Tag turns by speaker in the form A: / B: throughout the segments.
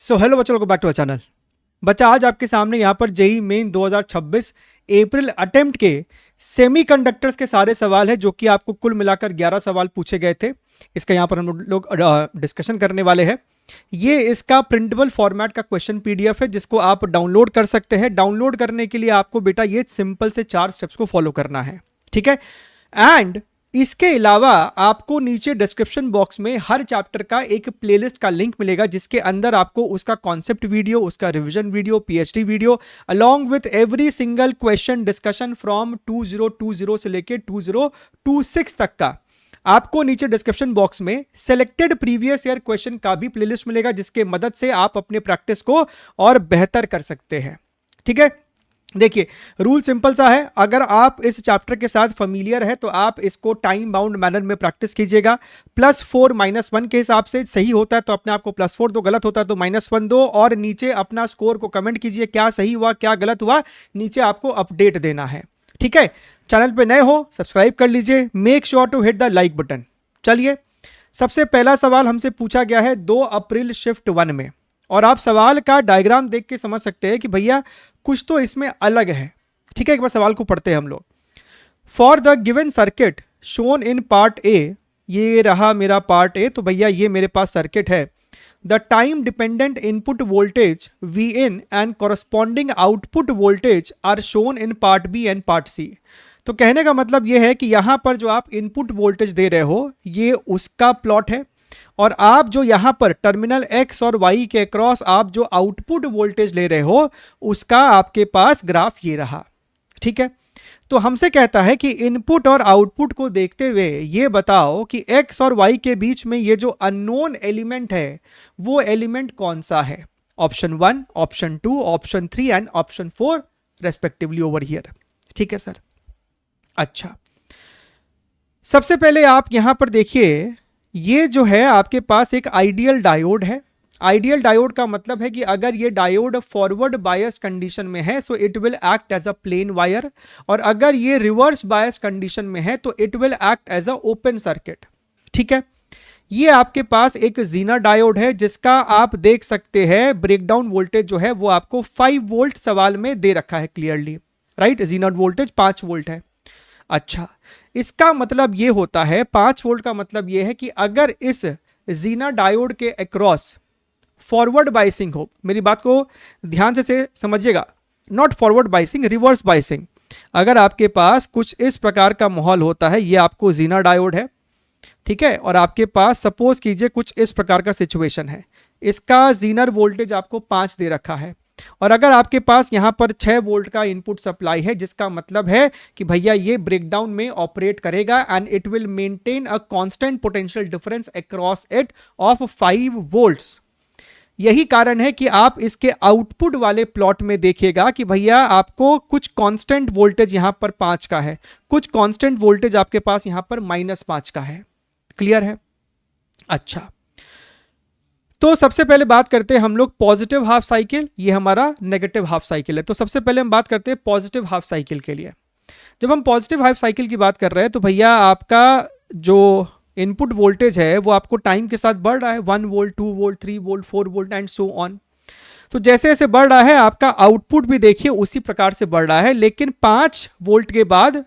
A: सो hello बच्चों, welcome back to our channel. बच्चा आज आपके सामने यहाँ पर जेईई मेन 2026 अप्रैल अटेम्प्ट के सेमीकंडक्टर्स के सारे सवाल है, जो कि आपको कुल मिलाकर 11 सवाल पूछे गए थे। इसका यहाँ पर हम लोग डिस्कशन करने वाले हैं। ये इसका प्रिंटेबल फॉर्मेट का क्वेश्चन पीडीएफ है, जिसको आप डाउनलोड कर सकते हैं। डाउनलोड करने के लिए आपको बेटा ये सिंपल से 4 स्टेप्स को फॉलो करना है, ठीक है। एंड इसके अलावा आपको नीचे डिस्क्रिप्शन बॉक्स में हर चैप्टर का एक प्लेलिस्ट का लिंक मिलेगा, जिसके अंदर आपको उसका कॉन्सेप्ट वीडियो, उसका revision video, PhD video along with every single question discussion from 2020 से लेके 2026 तक का आपको नीचे डिस्क्रिप्शन बॉक्स में सिलेक्टेड प्रीवियस ईयर क्वेश्चन का भी प्लेलिस्ट मिलेगा, जिसके मदद से आप अपने प्रैक्टिस को और बेहतर कर सकते हैं, ठीक है। देखिए रूल सिंपल सा है। अगर आप इस चैप्टर के साथ फैमिलियर है तो आप इसको टाइम बाउंड मैनर में प्रैक्टिस कीजिएगा। +4 -1 के हिसाब से सही होता है तो अपने आप को +4 दो, गलत होता है तो -1 दो, और नीचे अपना स्कोर को कमेंट कीजिए, क्या सही हुआ क्या गलत हुआ, नीचे आपको अपडेट देना है, ठीक है। चैनल पे नए हो सब्सक्राइब कर लीजिए, make sure to hit the like button. चलिए, सबसे पहला सवाल हमसे पूछा गया है 2 अप्रैल शिफ्ट 1 में, और आप सवाल का डायग्राम देख के समझ सकते हैं कि भैया कुछ तो इसमें अलग है, ठीक है। एक बार सवाल को पढ़ते हैं हम लोग। For the given circuit shown in part A, ये रहा मेरा पार्ट ए, तो भैया ये मेरे पास सर्किट है। The time dependent input voltage V in and corresponding output voltage are shown in part B and part C. तो कहने का मतलब ये है कि यहां पर जो आप इनपुट वोल्टेज दे रहे हो ये उसका प्लॉट है, और आप जो यहां पर टर्मिनल X और Y के अक्रॉस आप जो आउटपुट वोल्टेज ले रहे हो उसका आपके पास ग्राफ ये रहा, ठीक है। तो हमसे कहता है कि इनपुट और आउटपुट को देखते हुए ये बताओ कि X और Y के बीच में ये जो अननोन एलिमेंट है वो एलिमेंट कौन सा है। Option 1, option 2, option 3 and option 4 respectively over here, ठीक है सर। अच्छा, सबसे पहले आप यहां पर देखिए, ये जो है आपके पास एक आइडियल डायोड है। आइडियल डायोड का मतलब है कि अगर ये डायोड फॉरवर्ड बायस कंडीशन में है so it will act as a plain wire, और अगर ये रिवर्स बायस कंडीशन में है तो it will act as a open circuit, ठीक है। ये आपके पास एक जीनर डायोड है, जिसका आप देख सकते हैं ब्रेकडाउन वोल्टेज जो है वो आपको 5 वोल्ट सवाल में दे रखा है clearly, right. Zener voltage 5 volt है। अच्छा, इसका मतलब ये होता है 5 वोल्ट का मतलब ये है कि अगर इस जीना डायोड के अक्रॉस फॉरवर्ड बाइसिंग हो, मेरी बात को ध्यान से समझिएगा, not forward biasing, reverse biasing. अगर आपके पास कुछ इस प्रकार का माहौल होता है, ये आपको जीना डायोड है, ठीक है, और आपके पास सपोज कीजिए कुछ इस प्रकार का सिचुएशन है, इसका जीनर वोल्टेज आपको 5 दे रखा है, और अगर आपके पास यहां पर 6 वोल्ट का इनपुट सप्लाई है, जिसका मतलब है कि भैया ये ब्रेकडाउन में ऑपरेट करेगा and it will maintain a constant potential difference across it of 5 volts. यही कारण है कि आप इसके आउटपुट वाले प्लॉट में देखिएगा कि भैया आपको कुछ कांस्टेंट वोल्टेज यहां पर 5 का है, कुछ कांस्टेंट वोल्टेज आपके पास यहां पर -5 का है। क्लियर है? अच्छा, तो सबसे पहले बात करते हैं हम लोग पॉजिटिव हाफ साइकिल, ये हमारा नेगेटिव हाफ साइकिल है। तो सबसे पहले हम बात करते हैं पॉजिटिव हाफ साइकिल के लिए। जब हम पॉजिटिव हाफ साइकिल की बात कर रहे हैं तो भैया आपका जो इनपुट वोल्टेज है वो आपको टाइम के साथ बढ़ रहा है, 1 volt, 2 volt, 3 volt, 4 volt and so on. तो जैसे जैसे बढ़ रहा है आपका आउटपुट भी देखिए उसी प्रकार से बढ़ रहा है, लेकिन 5 वोल्ट के बाद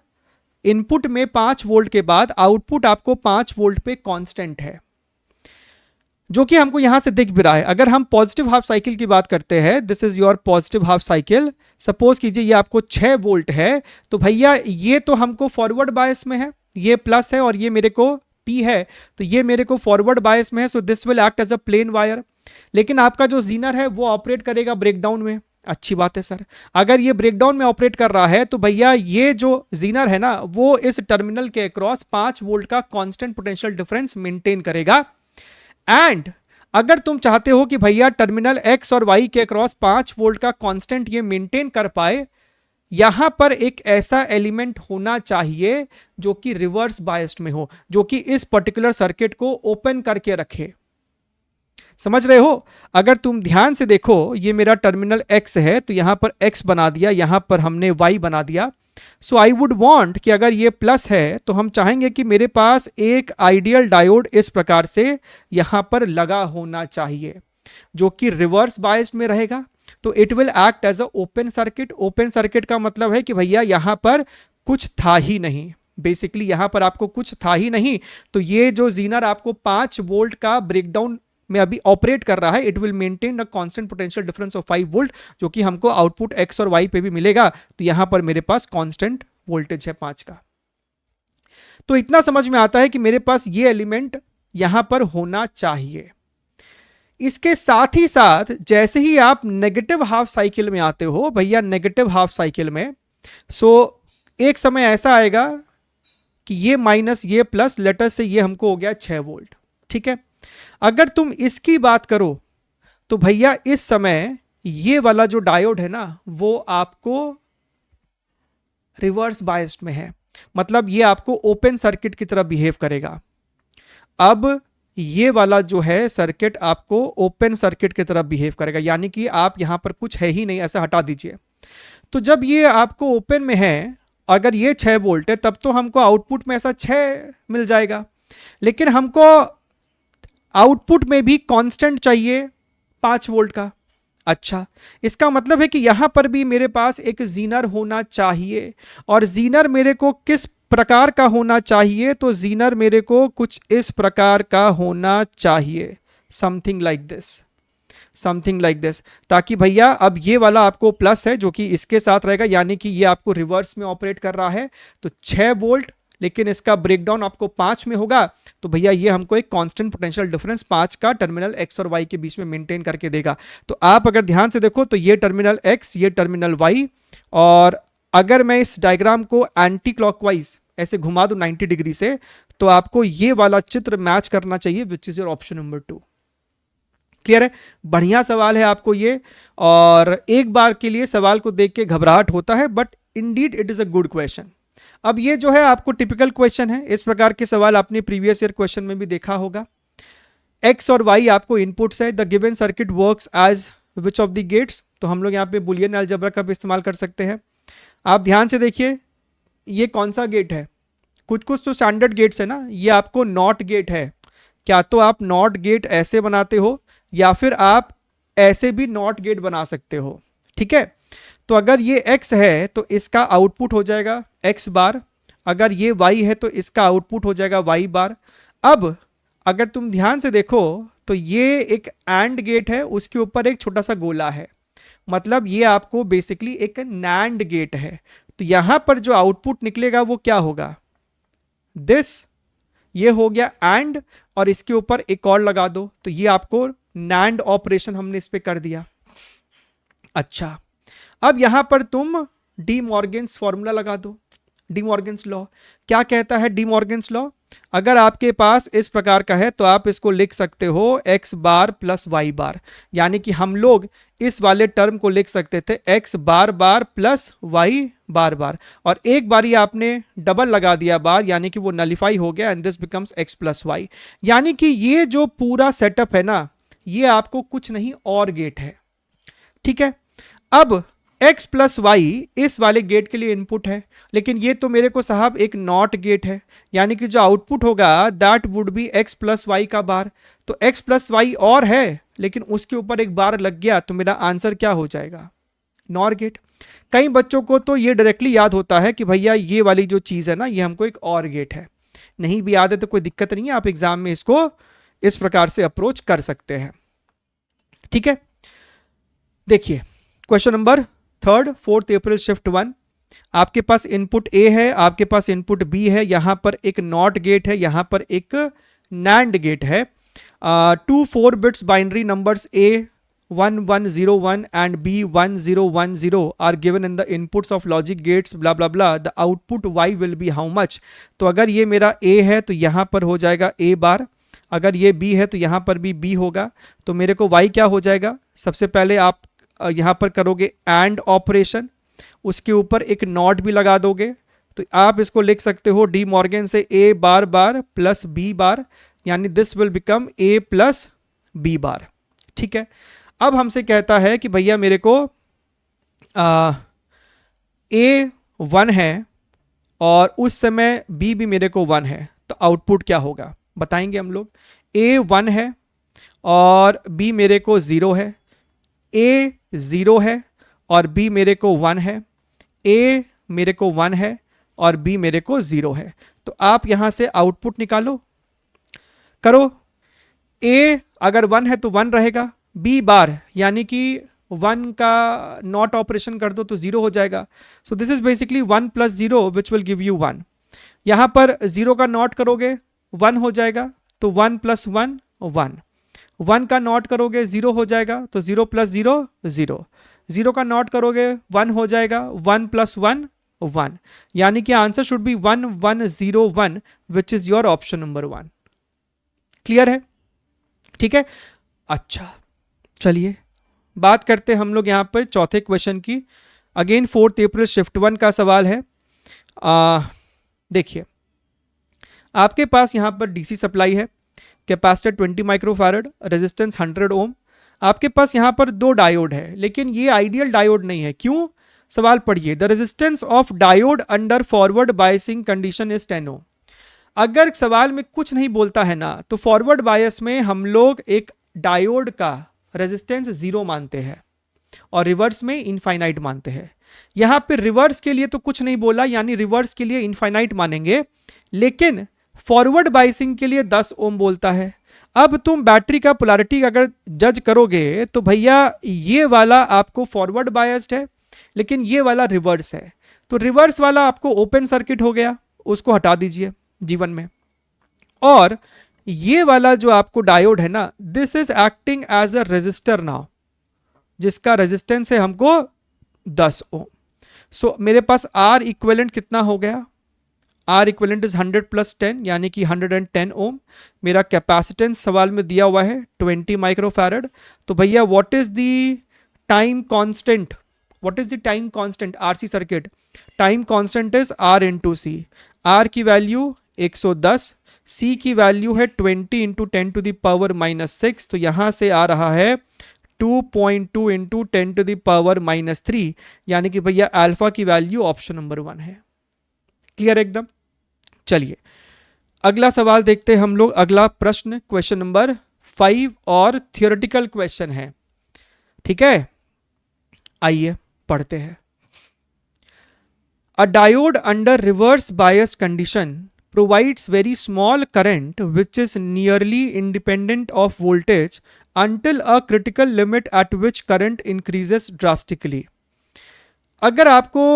A: इनपुट में 5 वोल्ट के बाद आउटपुट आपको 5 वोल्ट पे कांस्टेंट है, जो कि हमको यहां से दिख भी रहा है। अगर हम पॉजिटिव हाफ साइकिल की बात करते हैं, this is your positive half cycle, suppose कीजिए ये आपको 6 वोल्ट है, तो भैया ये तो हमको फॉरवर्ड बायस में है, ये प्लस है और ये मेरे को P है, तो ये मेरे को फॉरवर्ड बायस में है, so this will act as a plain wire. लेकिन आपका जो जीनर है वो ऑपरेट करेगा ब्रेकडाउन में। अच्छी बात है सर, अगर ये ब्रेकडाउन में ऑपरेट कर रहा है तो भैया ये जो जीनर है ना वो इस टर्मिनल के अक्रॉस 5 वोल्ट का कांस्टेंट पोटेंशियल डिफरेंस मेंटेन करेगा। एंड अगर तुम चाहते हो कि भैया टर्मिनल X और Y के अक्रॉस 5 वोल्ट का कांस्टेंट ये मेंटेन कर पाए, यहां पर एक ऐसा एलिमेंट होना चाहिए जो कि रिवर्स बायस्ड में हो, जो कि इस पर्टिकुलर सर्किट को ओपन करके रखे। समझ रहे हो? अगर तुम ध्यान से देखो, ये मेरा टर्मिनल X है तो यहां पर X बना दिया, यहां पर हमने Y बना दिया। सो आई वुड वांट कि अगर ये प्लस है तो हम चाहेंगे कि मेरे पास एक आइडियल डायोड इस प्रकार से यहां पर लगा होना चाहिए। जो कि रिवर्स बायस्ड में रहेगा, तो it will act as a open circuit. Open circuit का मतलब है कि भैया यहां पर कुछ था ही नहीं, बेसिकली यहां पर आपको कुछ था ही नहीं। तो ये जो जीनर आपको 5 वोल्ट का ब्रेकडाउन में अभी ऑपरेट कर रहा है, it will maintain a constant potential difference of 5 volt, जो कि हमको आउटपुट एक्स और वाई पे भी मिलेगा। तो यहां पर मेरे पास कांस्टेंट वोल्टेज है 5 का। तो इतना समझ में आता है कि मेरे पास ये एलिमेंट यहां पर होना चाहिए। इसके साथ ही साथ जैसे ही आप नेगेटिव हाफ साइकिल में आते हो भैया, नेगेटिव हाफ साइकिल में एक समय ऐसा आएगा कि ये माइनस ये प्लस, लेटर से ये हमको हो गया 6 वोल्ट। ठीक है, अगर तुम इसकी बात करो तो भैया इस समय ये वाला जो डायोड है ना, वो आपको रिवर्स बायस्ड में है, मतलब ये आपको ओपन सर्किट की तरह बिहेव करेगा। अब ये वाला जो है सर्किट आपको ओपन सर्किट की तरह बिहेव करेगा, यानी कि आप यहां पर कुछ है ही नहीं, ऐसा हटा दीजिए। तो जब ये आपको ओपन में है, अगर ये 6 वोल्ट है, तब तो हमको आउटपुट में ऐसा 6 मिल जाएगा, लेकिन हमको आउटपुट में भी कांस्टेंट चाहिए 5 वोल्ट का। अच्छा, इसका मतलब है कि यहां पर भी मेरे पास एक जीनर होना चाहिए, और जीनर मेरे को किस प्रकार का होना चाहिए? तो जीनर मेरे को कुछ इस प्रकार का होना चाहिए, something like this, something like this, ताकि भैया अब ये वाला आपको प्लस है जो कि इसके साथ रहेगा, यानी कि ये आपको रिवर्स में ऑपरेट कर रहा है। तो 6 वोल्ट, लेकिन इसका ब्रेकडाउन आपको 5 में होगा, तो भैया ये हमको एक कांस्टेंट पोटेंशियल डिफरेंस 5 का टर्मिनल एक्स और वाई के बीच में मेंटेन करके देगा। तो आप अगर ध्यान से देखो तो ये टर्मिनल एक्स, ये टर्मिनल वाई, और अगर मैं इस डायग्राम को एंटी क्लॉकवाइज ऐसे घुमा दूं 90 डिग्री से, तो आपको ये वाला चित्र मैच करना चाहिए, विच is your option number 2। Clear है? बढ़िया सवाल है आपको ये, और एक बार के लिए सवाल को देख के घबराहट होता है, but Indeed it is a good question. अब ये जो है आपको टिपिकल क्वेश्चन है, इस प्रकार के सवाल आपने प्रीवियस ईयर क्वेश्चन में भी देखा होगा। एक्स और वाई आपको इनपुट्स है, the given circuit works as which of the gates, तो हम लोग यहाँ पे बुलियन अलजेब्रा का भी इस्तेमाल कर सकते हैं। आप ध्यान से देखिए, ये कौन सा गेट है? कुछ कुछ तो स्टैंडर्ड गेट्स है ना, ये आपको नॉट गेट है। क्या तो आप नॉट गेट ऐसे बनाते हो, या फिर आप ऐसे भी नॉट गेट बना सकते हो। ठीक है, तो अगर ये x है तो इसका आउटपुट हो जाएगा x बार, अगर ये y है तो इसका आउटपुट हो जाएगा y बार। अब अगर तुम ध्यान से देखो तो ये एक एंड गेट है, उसके ऊपर एक छोटा सा गोला है, मतलब ये आपको बेसिकली एक नैंड गेट है। तो यहां पर जो आउटपुट निकलेगा वो क्या होगा? दिस, ये हो गया एंड, और इसके ऊपर एक और लगा दो, तो ये आपको नैंड ऑपरेशन हमने इस पे कर दिया। अच्छा, अब यहां पर तुम डी मॉर्गन्स फॉर्मूला लगा दो। डी मॉर्गन्स लॉ क्या कहता है? डी मॉर्गन्स लॉ अगर आपके पास इस प्रकार का है तो आप इसको लिख सकते हो x बार प्लस y बार, यानी कि हम लोग इस वाले टर्म को लिख सकते थे x बार बार प्लस y बार बार, और एक बार ही आपने डबल लगा दिया बार, यानी कि वो नलिफाई हो गया, and this becomes x plus y. यानी कि ये जो पूरा सेटअप है ना, ये आपको कुछ नहीं और गेट है। ठीक है, अब x प्लस वाई इस वाले गेट के लिए इनपुट है, लेकिन ये तो मेरे को साहब एक नॉट गेट है, यानी कि जो आउटपुट होगा that would be x plus y का बार। तो x प्लस वाई और है, लेकिन उसके ऊपर एक बार लग गया, तो मेरा आंसर क्या हो जाएगा? NOR gate. कई बच्चों को तो ये डायरेक्टली याद होता है कि भैया ये वाली जो चीज है ना, ये हमको एक और गेट है। नहीं भी याद है तो कोई दिक्कत नहीं है, आप एग्जाम में इसको इस प्रकार से अप्रोच कर सकते हैं। ठीक है, देखिए क्वेश्चन नंबर 3, 4 अप्रैल शिफ्ट 1। आपके पास इनपुट A है, आपके पास इनपुट B है, यहां पर एक नॉट गेट है, यहां पर एक नैंड गेट है। 2 4 bits binary numbers A 1101 and B 1010 are given in the inputs of logic gates blah blah blah, the output Y will be how much? तो अगर ये मेरा A है तो यहां पर हो जाएगा A बार, अगर ये B है तो यहां पर भी B होगा, तो मेरे को Y क्या हो जाएगा? सबसे पहले आप यहां पर करोगे एंड ऑपरेशन, उसके ऊपर एक नॉट भी लगा दोगे, तो आप इसको लिख सकते हो डी मॉर्गन से A bar bar plus B बार, यानी this will become A plus B बार। ठीक है, अब हमसे कहता है कि भैया मेरे को A 1 है और उस समय B भी मेरे को 1 है, तो आउटपुट क्या होगा बताएंगे हम लोग। A 1 है और बी मेरे को 0 है, ए 0 है और बी मेरे को 1 है, ए मेरे को 1 है और बी मेरे को 0 है। तो आप यहां से आउटपुट निकालो, करो। ए अगर 1 है तो 1 रहेगा, बी बार यानी कि 1 का नॉट ऑपरेशन कर दो तो 0 हो जाएगा। So this is basically 1 plus 0 which will give you 1। यहां पर 0 का नॉट करोगे 1 हो जाएगा, तो 1 प्लस 1 1। 1 का नॉट करोगे 0 हो जाएगा, तो 0 प्लस 0 0। 0 का नॉट करोगे 1 हो जाएगा, 1 प्लस 1 1। यानी कि answer should be 1 1 0 1 which is your option number 1। Clear है? ठीक है। अच्छा चलिए बात करते हैं हम लोग यहाँ पर चौथे क्वेश्चन की। अगेन 4 अप्रैल शिफ्ट 1 का सवाल है। देखिए आपके पास यहाँ पर डीसी सप्लाई है, कैपेसिटर 20 माइक्रोफैरड, रेजिस्टेंस 100 ओम। आपके पास यहाँ पर 2 डायोड है, लेकिन ये आइडियल डायोड नहीं है। क्यों? सवाल पढ़िए। The resistance of diode under forward biasing condition is 10 ओम। अगर सवाल में कुछ नहीं बोलता है ना, तो फॉरवर्ड बायस में हम लोग एक डायोड का रेजिस्टेंस 0 मानते हैं और रिवर्स में इनफाइनाइट मानते हैं। यहां पे रिवर्स के लिए तो कुछ नहीं बोला, यानी रिवर्स के लिए इनफाइनाइट मानेंगे, लेकिन फॉरवर्ड बायसिंग के लिए 10 ओम बोलता है। अब तुम बैटरी का पोलैरिटी अगर जज करोगे तो भैया ये वाला आपको फॉरवर्ड बायस्ड है, लेकिन ये वाला रिवर्स है। तो रिवर्स वाला आपको ओपन सर्किट हो गया, उसको हटा दीजिए जीवन में। और ये वाला जो आपको डायोड है ना, this is acting as a resistor now, जिसका रेजिस्टेंस है हमको 10 ओम। सो मेरे पास आर इक्विवेलेंट कितना हो गया? आर इक्विवेलेंट इज 100 प्लस 10 यानी कि 110 ओम। मेरा कैपेसिटेंस सवाल में दिया हुआ है 20 माइक्रोफैरड। तो भैया what is the time constant? What is the time constant RC circuit? Time constant is R into C. R की वैल्यू 110, सी की वैल्यू है 20 इंटू 10 टू द पावर -6। तो यहां से आ रहा है 2.2 इंटू 10 टू द पावर -3, यानी कि भैया अल्फा की वैल्यू ऑप्शन नंबर 1 है। क्लियर एकदम? चलिए अगला सवाल देखते हैं हम लोग। अगला प्रश्न क्वेश्चन नंबर 5 और थियोरेटिकल क्वेश्चन है। ठीक है, आइए पढ़ते हैं। अ diode under reverse bias condition provides very small current which is nearly independent of voltage until a critical limit at which current increases drastically। अगर आपको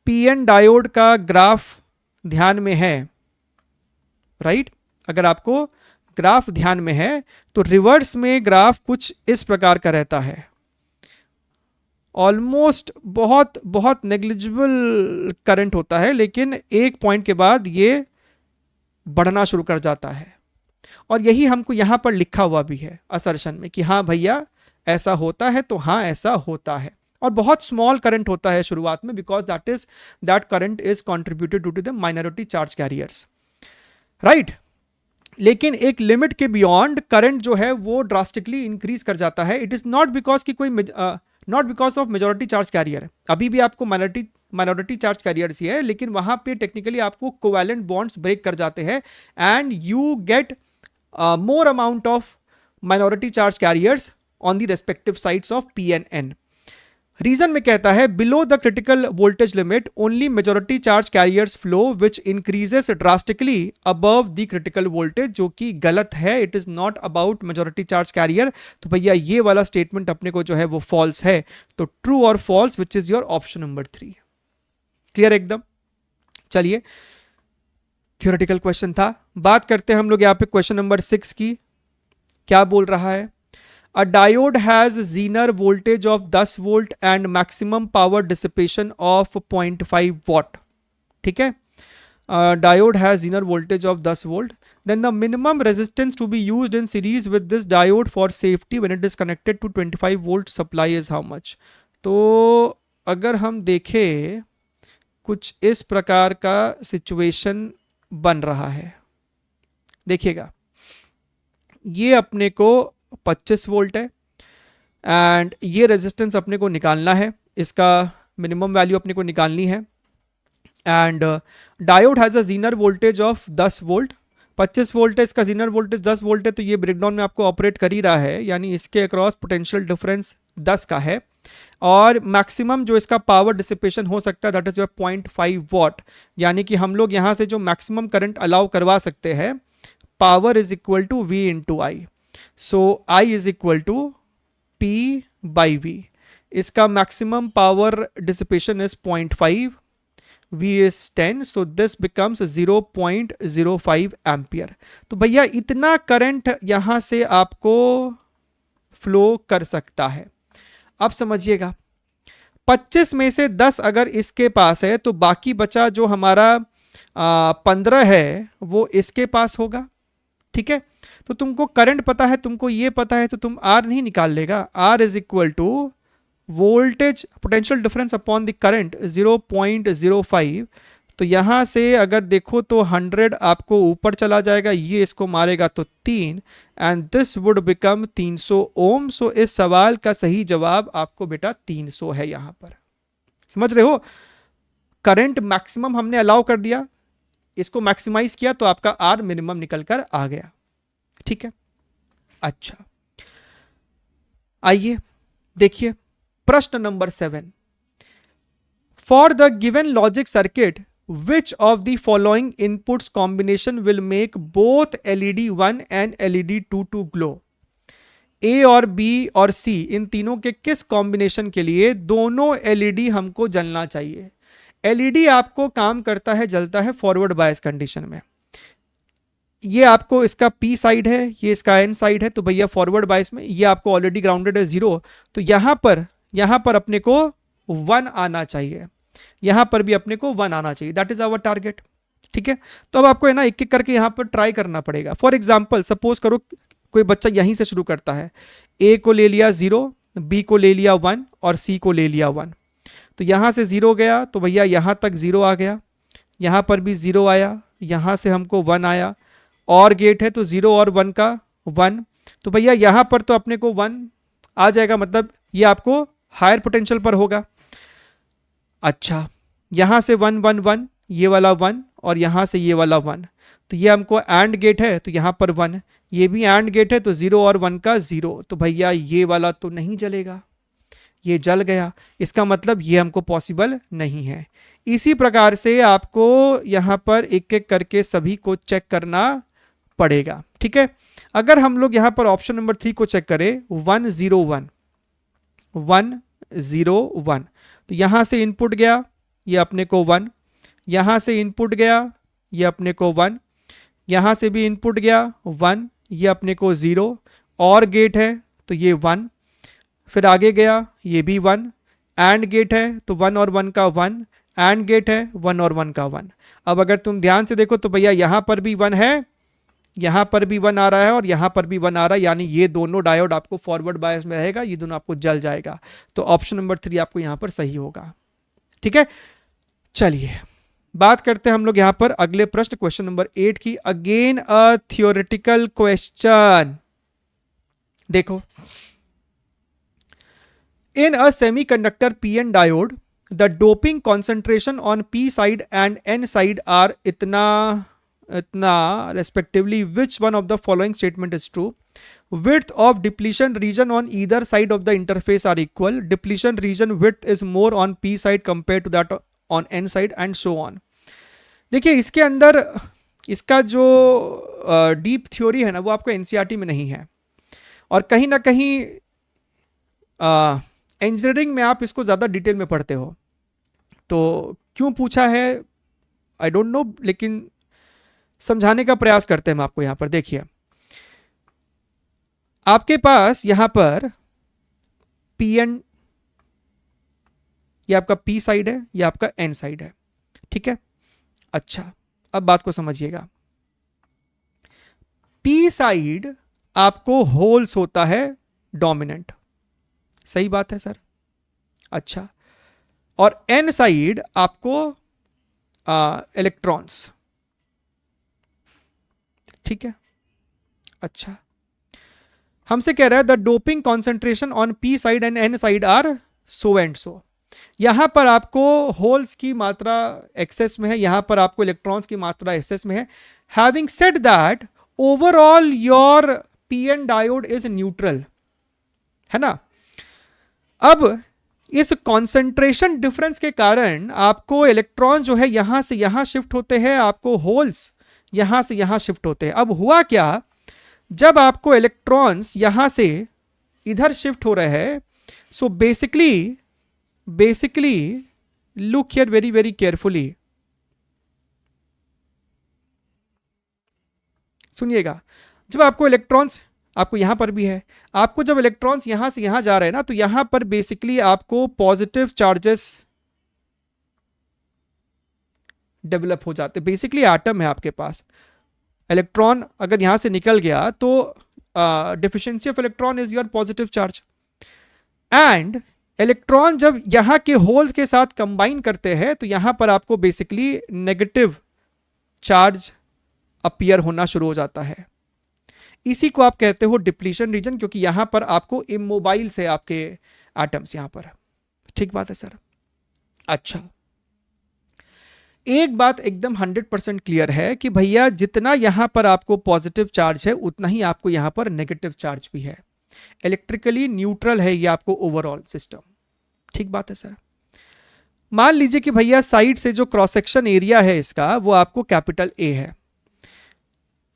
A: पीएन डायोड का ग्राफ ध्यान में है, राइट, अगर आपको ग्राफ ध्यान में है तो रिवर्स में ग्राफ कुछ इस प्रकार का रहता है। ऑलमोस्ट बहुत बहुत नेग्लिजिबल करंट होता है, लेकिन एक पॉइंट के बाद ये बढ़ना शुरू कर जाता है। और यही हमको यहां पर लिखा हुआ भी है असर्शन में कि हाँ भैया ऐसा होता है, तो हाँ ऐसा होता है। और बहुत स्मॉल करंट होता है शुरुआत में, because that current is contributed to the minority charge carriers, right. लेकिन एक लिमिट के बियॉन्ड करंट जो है वो ड्रास्टिकली इंक्रीज कर जाता है। इट इज नॉट बिकॉज कि कोई not because of majority charge career, अभी भी आपको माइनॉरिटी चार्ज कैरियर्स ही है, लेकिन वहां पे टेक्निकली आपको कोवैलेंट बॉन्ड्स ब्रेक कर जाते हैं and you get more amount of minority charge carriers on the respective sides of P and N. Region में कहता है below the critical voltage limit only majority charge carriers flow which increases drastically above the critical voltage, जो कि गलत है। It is not about majority charge carrier. तो भैया ये वाला स्टेटमेंट अपने को जो है वो फॉल्स है। तो ट्रू और false which is your option number 3। Clear एकदम? चलिए थ्योरेटिकल क्वेश्चन था। बात करते हैं हम लोग यहाँ पे क्वेश्चन नंबर 6 की। क्या बोल रहा है? A diode has Zener voltage of 10 volt and maximum power dissipation of 0.5 watt. ठीक है, diode has Zener voltage of 10 volt. Then the minimum resistance to be used in series with this diode for safety when it is connected to 25 volt supply is how much? तो अगर हम देखें कुछ इस प्रकार का सिचुएशन बन रहा है, देखिएगा ये अपने को 25 वोल्ट है एंड ये रेजिस्टेंस अपने को निकालना है, इसका मिनिमम वैल्यू अपने को निकालनी है। And diode has a Zener voltage of 10 volt 25 volt है, इसका जीनर वोल्टेज 10 वोल्ट है, तो ये ब्रेकडाउन में आपको ऑपरेट कर ही रहा है, यानी इसके अक्रॉस पोटेंशियल डिफरेंस 10 का है। और मैक्सिमम जो इसका पावर डिसिपेशन हो सकता है दैट इज योर 0.5 वॉट, यानी कि हम लोग यहाँ से जो मैक्सिमम करंट अलाउ करवा सकते हैं, power is equal to V into I. So I is equal to P by V. इसका maximum power dissipation is 0.5, V is 10, so this becomes 0.05 ampere. तो भैया इतना करंट यहां से आपको फ्लो कर सकता है। अब समझिएगा, 25 में से 10 अगर इसके पास है तो बाकी बचा जो हमारा 15 है वो इसके पास होगा। ठीक है, तो तुमको करंट पता है, तुमको ये पता है, तो तुम R नहीं निकाल लेगा। R is equal to voltage potential difference upon the current 0.05। तो यहां से अगर देखो तो 100 आपको ऊपर चला जाएगा, ये इसको मारेगा तो 3, एंड दिस वुड बिकम 300 ओम। सो इस सवाल का सही जवाब आपको बेटा 300 है। यहां पर समझ रहे हो, करंट मैक्सिमम हमने अलाउ कर दिया, इसको मैक्सिमाइज किया तो आपका आर मिनिमम निकल कर आ गया। ठीक है, अच्छा आइए देखिए प्रश्न number 7। For the given logic circuit which of the following inputs combination will make both LED 1 and LED 2 to glow. A और बी और सी, इन तीनों के किस कॉम्बिनेशन के लिए दोनों LED हमको जलना चाहिए। LED आपको काम करता है, जलता है फॉरवर्ड बायस कंडीशन में। ये आपको इसका P साइड है, ये इसका N साइड है, तो भैया फॉरवर्ड बायस में ये आपको ऑलरेडी ग्राउंडेड है 0, तो यहां पर अपने को 1 आना चाहिए, यहां पर भी अपने को 1 आना चाहिए। That is our target. ठीक है, तो अब आपको है ना एक एक करके यहां पर ट्राई करना पड़ेगा। फॉर एग्जाम्पल सपोज करो कोई बच्चा यहीं से शुरू करता है, A को ले लिया 0, B को ले लिया 1 और C को ले लिया 1। तो यहां से 0 गया तो भैया यहां तक 0 आ गया, यहां पर भी 0 आया, यहां से हमको 1 आया, और गेट है तो 0 और 1 का 1, तो भैया यहां पर तो अपने को 1 आ जाएगा, मतलब ये आपको हायर पोटेंशियल पर होगा। अच्छा, यहां से 1 1 1, ये वाला 1 और यहां से ये वाला 1, तो ये हमको एंड गेट है तो यहां पर 1, ये भी एंड गेट है तो 0 और 1 का 0, तो भैया ये वाला तो नहीं जलेगा, ये जल गया, इसका मतलब ये हमको पॉसिबल नहीं है। इसी प्रकार से आपको यहां पर एक एक करके सभी को चेक करना पड़ेगा। ठीक है, अगर हम लोग यहां पर ऑप्शन नंबर 3 को चेक करें 1 0 1 1 0 1, तो यहां से इनपुट गया ये अपने को 1, यहां से इनपुट गया ये अपने को 1, यहां से भी इनपुट गया 1, ये अपने को 0, और गेट है तो ये 1, फिर आगे गया ये भी 1, एंड गेट है तो 1 और 1 का 1, एंड गेट है 1 और 1 का 1। अब अगर तुम ध्यान से देखो तो भैया यहां पर भी 1 है, यहां पर भी 1 आ रहा है और यहां पर भी 1 आ रहा है, यानी ये दोनों डायोड आपको फॉरवर्ड बायस में रहेगा, ये दोनों आपको जल जाएगा। तो ऑप्शन नंबर 3 आपको यहां पर सही होगा। ठीक है, चलिए बात करते हैं हम लोग यहां पर अगले प्रश्न क्वेश्चन नंबर 8 की। Again a theoretical question. देखो, in a semiconductor PN diode the doping concentration on P side and N side are इतना respectively, which one of the following statement is true? Width of depletion region on either side of the interface are equal. Depletion region width is more on P side compared to that on N side and so on. देखिए इसके अंदर इसका जो deep theory है ना वो आपको NCERT में नहीं है, और कहीं ना कहीं इंजीनियरिंग में आप इसको ज़्यादा डिटेल में पढ़ते हो, तो क्यों पूछा है आई डोंट नो, लेकिन समझाने का प्रयास करते हैं हम आपको। यहां पर देखिए, आपके पास यहां पर Pn, ये आपका P साइड है, ये आपका N साइड है। ठीक है, अच्छा अब बात को समझिएगा। P साइड आपको होल्स होता है डोमिनेंट, सही बात है सर। अच्छा, और N साइड आपको इलेक्ट्रॉन्स। ठीक है, अच्छा हमसे कह रहा है the doping concentration on P side and N side are so and so. यहां पर आपको होल्स की मात्रा एक्सेस में है, यहां पर आपको इलेक्ट्रॉन्स की मात्रा एक्सेस में है, having said that overall your PN diode is neutral, है ना। अब इस कॉन्सेंट्रेशन डिफरेंस के कारण आपको इलेक्ट्रॉन जो है यहां से यहां शिफ्ट होते हैं, आपको होल्स यहां से यहां शिफ्ट होते हैं। अब हुआ क्या, जब आपको इलेक्ट्रॉन्स यहां से इधर शिफ्ट हो रहे हैं, so basically look here very very carefully, सुनिएगा। जब आपको इलेक्ट्रॉन्स, आपको यहां पर भी है, आपको जब इलेक्ट्रॉन्स यहां से यहां जा रहे हैं ना, तो यहां पर बेसिकली आपको पॉजिटिव चार्जेस डेवलप हो जाते। बेसिकली एटम है आपके पास, इलेक्ट्रॉन अगर यहां से निकल गया तो deficiency of electron is your positive charge, and electron जब यहां के होल्स के साथ कंबाइन करते हैं तो यहां पर आपको बेसिकली नेगेटिव चार्ज अपीयर होना शुरू हो जाता है। इसी को आप कहते हो डिप्लीशन रीजन, क्योंकि यहां पर आपको इमोबाइल से आपके एटम्स यहां पर, ठीक बात है सर। अच्छा, एक बात एकदम 100% क्लियर है कि भैया जितना यहां पर आपको पॉजिटिव चार्ज है उतना ही आपको यहां पर नेगेटिव चार्ज भी है। इलेक्ट्रिकली न्यूट्रल है ये आपको ओवरऑल सिस्टम, ठीक बात है सर। मान लीजिए कि भैया साइड से जो क्रॉस सेक्शन एरिया है इसका वो आपको कैपिटल ए है,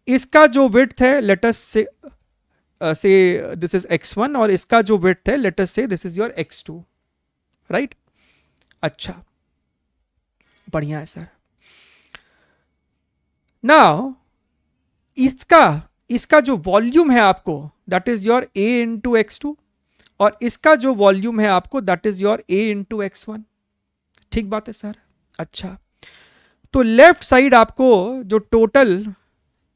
A: इसका जो विड्थ है let's say this is x1 और इसका जो विड्थ है let's say this is your x2, right. अच्छा, बढ़िया है सर। नाउ इसका जो वॉल्यूम है आपको that is your a into x2 और इसका जो वॉल्यूम है आपको that is your a into x1, ठीक बात है सर। अच्छा, तो लेफ्ट साइड आपको जो टोटल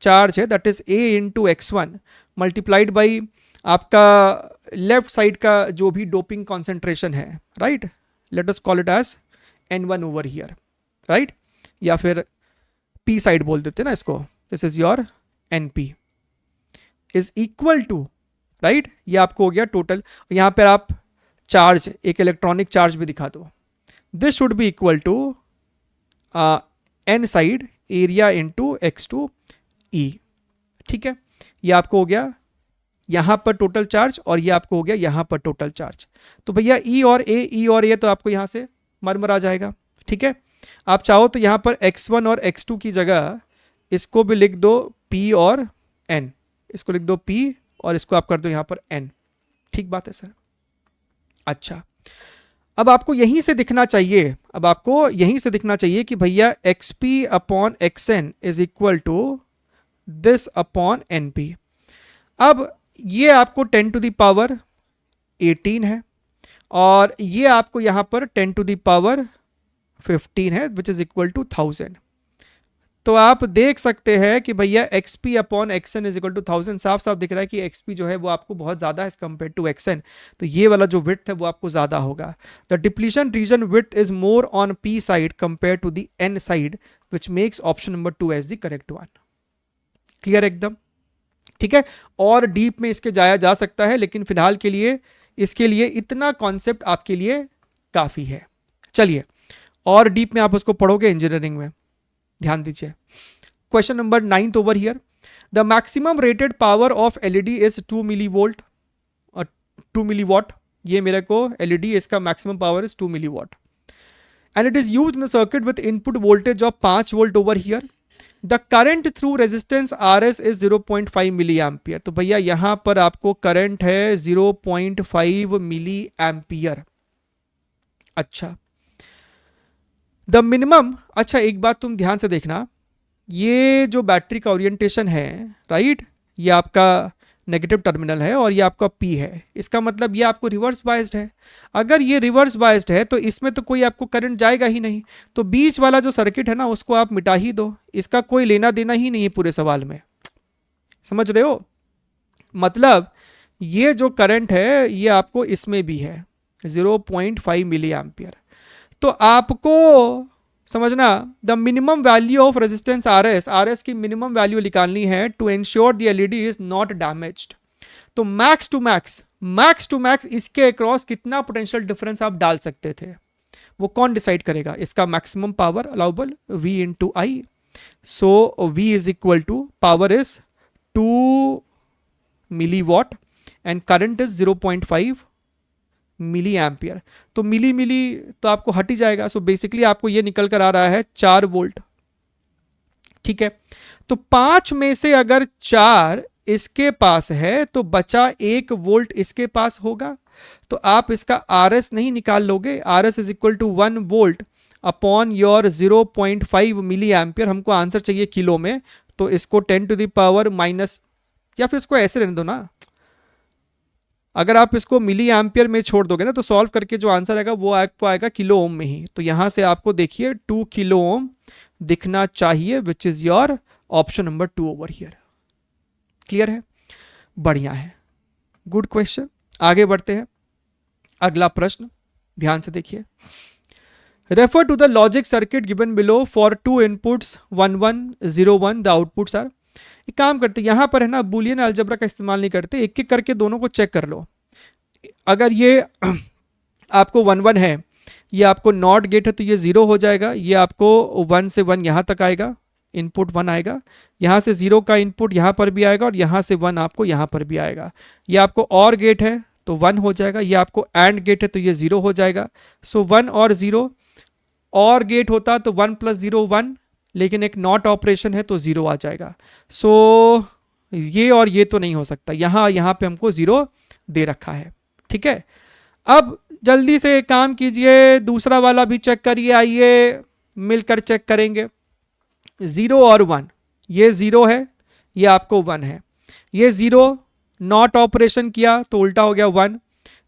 A: चार्ज है that is a into x1 multiplied by आपका लेफ्ट साइड का जो भी डोपिंग कॉन्सेंट्रेशन है, right, let us call it as n1 over here, right, या फिर p साइड बोल देते हैं ना इसको, this is your np is equal to, right, ये आपको हो गया टोटल। यहां पर आप चार्ज, एक इलेक्ट्रॉनिक चार्ज भी दिखा दो, this should be equal to n side area into x2 E, ठीक है। ये आपको हो गया यहां पर टोटल चार्ज और ये आपको हो गया यहां पर टोटल चार्ज। तो भैया E और A तो आपको यहां से मरमर आ जाएगा, ठीक है। आप चाहो तो यहां पर x1 और x2 की जगह इसको भी लिख दो P और N, इसको लिख दो P और इसको आप कर दो यहां पर N, ठीक बात है सर। अच्छा, अब आपको यहीं से दिखना चाहिए, अब आपको यहीं से दिखना चाहिए कि भैया xp upon xn is equal to this upon np। अब ये आपको 10 टू द पावर 18 है और ये आपको यहां पर 10 टू द पावर 15 है विच इज इक्वल टू 1000। तो आप देख सकते हैं कि भैया xp upon xn is equal to 1000, साफ साफ दिख रहा है कि xp जो है वो आपको बहुत ज्यादा है एज कंपेयर टू xn, तो ये वाला जो विड्थ है वो आपको ज्यादा होगा। The depletion region width is more on p side compare to the n side which makes option number 2 as the correct one. Clear एकदम, ठीक है। और डीप में इसके जाया जा सकता है लेकिन फिलहाल के लिए इसके लिए इतना कॉन्सेप्ट आपके लिए काफी है। चलिए, और डीप में आप उसको पढ़ोगे इंजीनियरिंग में, ध्यान दीजिए। Question number 9 over here, the maximum rated power of LED is 2 millivolt, 2 milliwatt. ये मेरे को एलईडी इसका maximum power is 2 milliwatt and it is used in the circuit with input voltage of 5 volt over here. The current through resistance RS is 0.5 milli ampere. तो भैया यहां पर आपको current है 0.5 मिली एम्पियर। अच्छा, द मिनिमम, अच्छा एक बात तुम ध्यान से देखना, ये जो बैटरी का ओरिएंटेशन है, राइट, ये आपका नेगेटिव टर्मिनल है और ये आपका P है, इसका मतलब ये आपको रिवर्स बायस्ड है। अगर ये रिवर्स बायस्ड है तो इसमें तो कोई आपको करंट जाएगा ही नहीं, तो बीच वाला जो सर्किट है ना उसको आप मिटा ही दो, इसका कोई लेना देना ही नहीं है पूरे सवाल में। समझ रहे हो, मतलब ये जो करंट है ये आपको इसमें भी है 0.5 मिली एम्पियर। तो आपको समझना, the minimum value of resistance RS की मिनिमम वैल्यू निकालनी है to ensure the LED is not damaged. तो मैक्स टू मैक्स इसके अक्रॉस कितना पोटेंशियल डिफरेंस आप डाल सकते थे, वो कौन डिसाइड करेगा? इसका maximum power allowable V into I, so V is equal to power is 2 milli watt and current is 0.5 milli ampere. तो मिली तो आपको हट ही जाएगा। सो बेसिकली आपको ये निकल कर आ रहा है 4 वोल्ट। ठीक है, तो 5 में से अगर 4 इसके पास है तो बचा 1 वोल्ट इसके पास होगा। तो आप इसका RS नहीं निकाल लोगे, RS is equal to 1 volt upon your 0.5 milli ampere. हमको आंसर चाहिए किलो में, तो इसको 10 टू द पावर माइनस, या फिर इसको ऐसे रहने दो ना, अगर आप इसको मिली एम्पियर में छोड़ दोगे ना तो सॉल्व करके जो आंसर आएगा वो आपको आएगा किलो ओम में ही। तो यहां से आपको देखिए 2 किलो ओम दिखना चाहिए, विच is your option number 2 over here. Clear है? बढ़िया है, गुड क्वेश्चन। आगे बढ़ते हैं, अगला प्रश्न ध्यान से देखिए। Refer to the logic circuit given below for 2 inputs 1 1 0 1 the outputs are. एक काम करते, यहां पर है ना बूलियन अलजेब्रा का इस्तेमाल नहीं करते, एक एक करके दोनों को चेक कर लो। अगर ये आपको 1 1 है, ये आपको नॉट गेट है तो ये 0 हो जाएगा। ये आपको 1 से 1 यहां तक आएगा, इनपुट 1 आएगा। यहां से 0 का इनपुट यहां पर भी आएगा और यहां से 1 आपको यहां पर भी आएगा। ये आपको और गेट है तो 1 हो जाएगा। ये आपको एंड गेट है तो ये 0 हो जाएगा। सो 1 और 0, और गेट होता तो 1 प्लस 0 1, लेकिन एक नॉट ऑपरेशन है तो 0 आ जाएगा। सो ये और ये तो नहीं हो सकता, यहां पे हमको 0 दे रखा है। ठीक है, अब जल्दी से काम कीजिए, दूसरा वाला भी चेक करिए, आइए मिलकर चेक करेंगे। 0 और 1, ये 0 है, ये आपको 1 है। ये 0 नॉट ऑपरेशन किया तो उल्टा हो गया 1।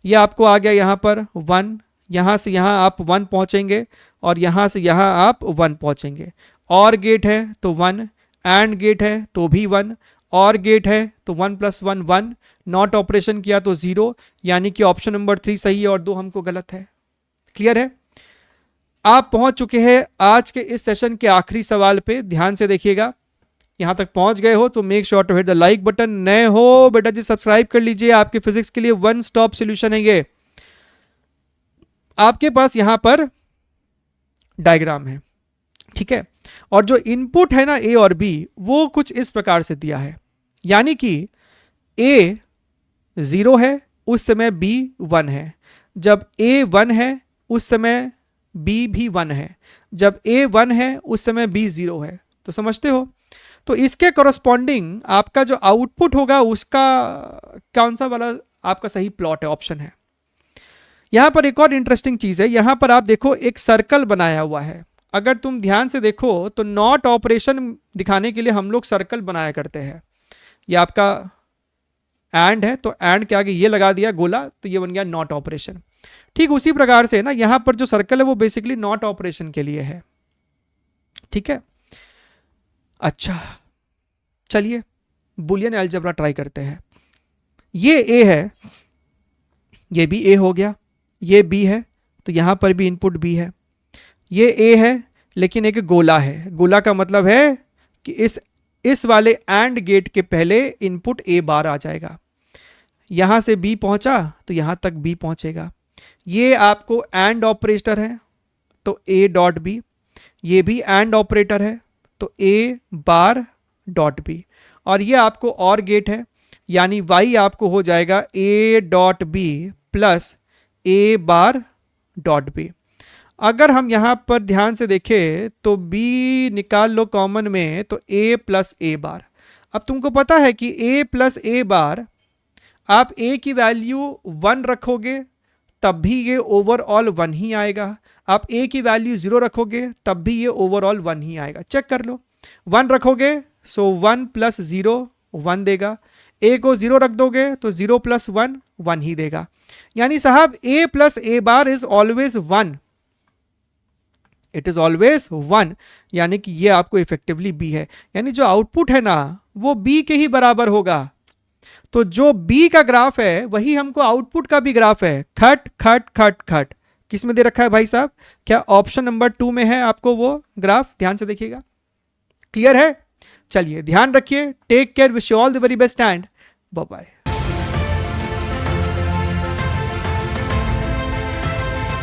A: ये आपको आ गया यहां पर 1, यहां से यहां आप 1 पहुंचेंगे और यहां से यहां आप 1 पहुंचेंगे। और गेट है तो 1, एंड गेट है तो भी 1, और गेट है तो 1 प्लस 1 1, नॉट ऑपरेशन किया तो 0, यानी कि ऑप्शन नंबर 3 सही है और 2 हमको गलत है। क्लियर है? आप पहुंच चुके हैं आज के इस सेशन के आखिरी सवाल पे, ध्यान से देखिएगा। यहां तक पहुंच गए हो तो make sure to hit the like button. नए हो बेटा जी सब्सक्राइब कर लीजिए, आपके फिजिक्स के लिए 1 स्टॉप सॉल्यूशन है ये। आपके पास यहां पर डायग्राम है, ठीक है, और जो इनपुट है ना A और B, वो कुछ इस प्रकार से दिया है, यानी कि A 0 है उस समय B 1 है, जब A 1 है उस समय B भी 1 है, जब A 1 है उस समय B 0 है। तो समझते हो? तो इसके कॉरस्पॉन्डिंग आपका जो आउटपुट होगा उसका कौन सा वाला आपका सही प्लॉट है, ऑप्शन है। यहां पर एक और इंटरेस्टिंग चीज है, यहां पर आप देखो एक सर्कल बनाया हुआ है। अगर तुम ध्यान से देखो तो नॉट ऑपरेशन दिखाने के लिए हम लोग सर्कल बनाया करते हैं। ये आपका एंड है तो एंड के आगे ये लगा दिया गोला, तो ये बन गया नॉट ऑपरेशन। ठीक उसी प्रकार से ना यहां पर जो सर्कल है वो बेसिकली नॉट ऑपरेशन के लिए है। ठीक है, अच्छा चलिए बुलियन अलजेब्रा ट्राई करते हैं। ये A है, ये भी A हो गया, ये B है तो यहां पर भी इनपुट B है। ये A है लेकिन एक गोला है, गोला का मतलब है कि इस वाले एंड गेट के पहले इनपुट A बार आ जाएगा। यहां से B पहुंचा तो यहां तक B पहुंचेगा। ये आपको एंड ऑपरेटर है तो A डॉट B, ये भी एंड ऑपरेटर है तो A बार डॉट B, और ये आपको और गेट है, यानी Y आपको हो जाएगा A dot B plus A bar dot B। अगर हम यहां पर ध्यान से देखें तो B निकाल लो कॉमन में तो A प्लस A बार। अब तुमको पता है कि A प्लस A बार, आप A की वैल्यू 1 रखोगे तब भी ये ओवरऑल 1 ही आएगा, आप A की वैल्यू 0 रखोगे तब भी ये ओवरऑल 1 ही आएगा। चेक कर लो, 1 रखोगे सो 1 प्लस 0 1 देगा, A को 0 रख दोगे तो 0 प्लस 1 1 ही देगा। यानी साहब A plus A bar is always 1, it is always 1, यानी कि ये आपको इफेक्टिवली B है, यानी जो आउटपुट है ना वो B के ही बराबर होगा। तो जो B का ग्राफ है वही हमको आउटपुट का भी ग्राफ है, खट खट खट खट। किस में दे रखा है भाई साहब? क्या ऑप्शन नंबर 2 में है आपको वो ग्राफ? ध्यान से देखिएगा। क्लियर है? चलिए ध्यान रखिए, take care, wish you all the very best and bye bye.